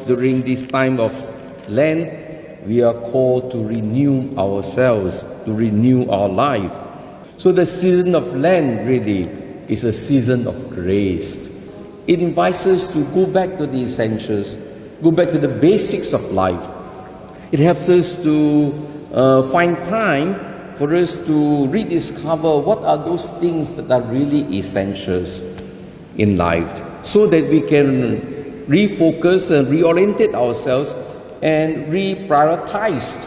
During this time of Lent, we are called to renew ourselves, to renew our life. So the season of Lent really is a season of grace. It invites us to go back to the essentials, go back to the basics of life. It helps us to find time for us to rediscover what are those things that are really essentials in life, so that we can refocus and reorientate ourselves and reprioritize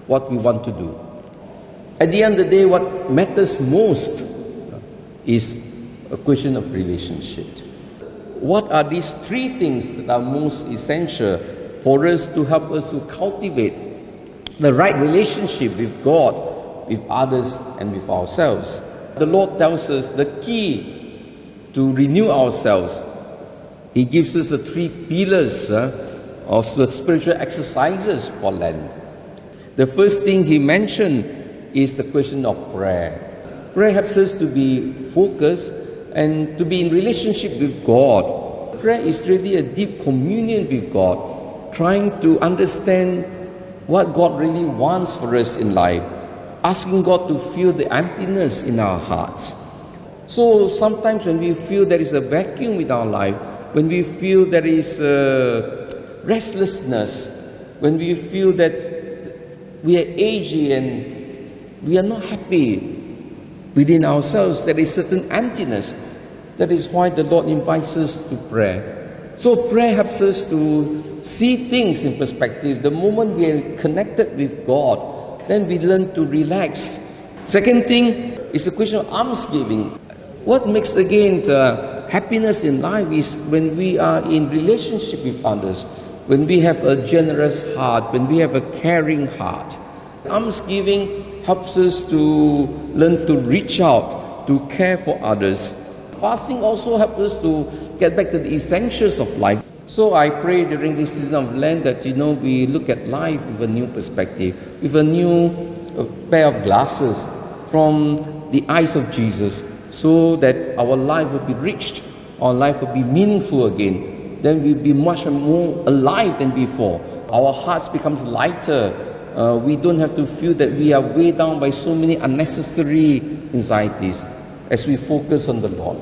what we want to do. At the end of the day, what matters most is a question of relationship. What are these three things that are most essential for us to help us to cultivate the right relationship with God, with others, and with ourselves? The Lord tells us the key to renew ourselves. He gives us the three pillars of the spiritual exercises for Lent. The first thing he mentioned is the question of prayer. Prayer helps us to be focused and to be in relationship with God. Prayer is really a deep communion with God, trying to understand what God really wants for us in life, asking God to fill the emptiness in our hearts. So sometimes when we feel there is a vacuum in our life, when we feel there is restlessness, when we feel that we are aging and we are not happy within ourselves, there is certain emptiness. That is why the Lord invites us to prayer. So prayer helps us to see things in perspective. The moment we are connected with God, then we learn to relax. Second thing is the question of almsgiving. What makes again happiness in life is when we are in relationship with others, when we have a generous heart, when we have a caring heart. Almsgiving helps us to learn to reach out, to care for others. Fasting also helps us to get back to the essentials of life. So I pray during this season of Lent that we look at life with a new perspective, with a new pair of glasses from the eyes of Jesus, so that our life will be rich, our life will be meaningful again. Then we'll be much more alive than before. Our hearts becomes lighter. We don't have to feel that we are weighed down by so many unnecessary anxieties as we focus on the Lord.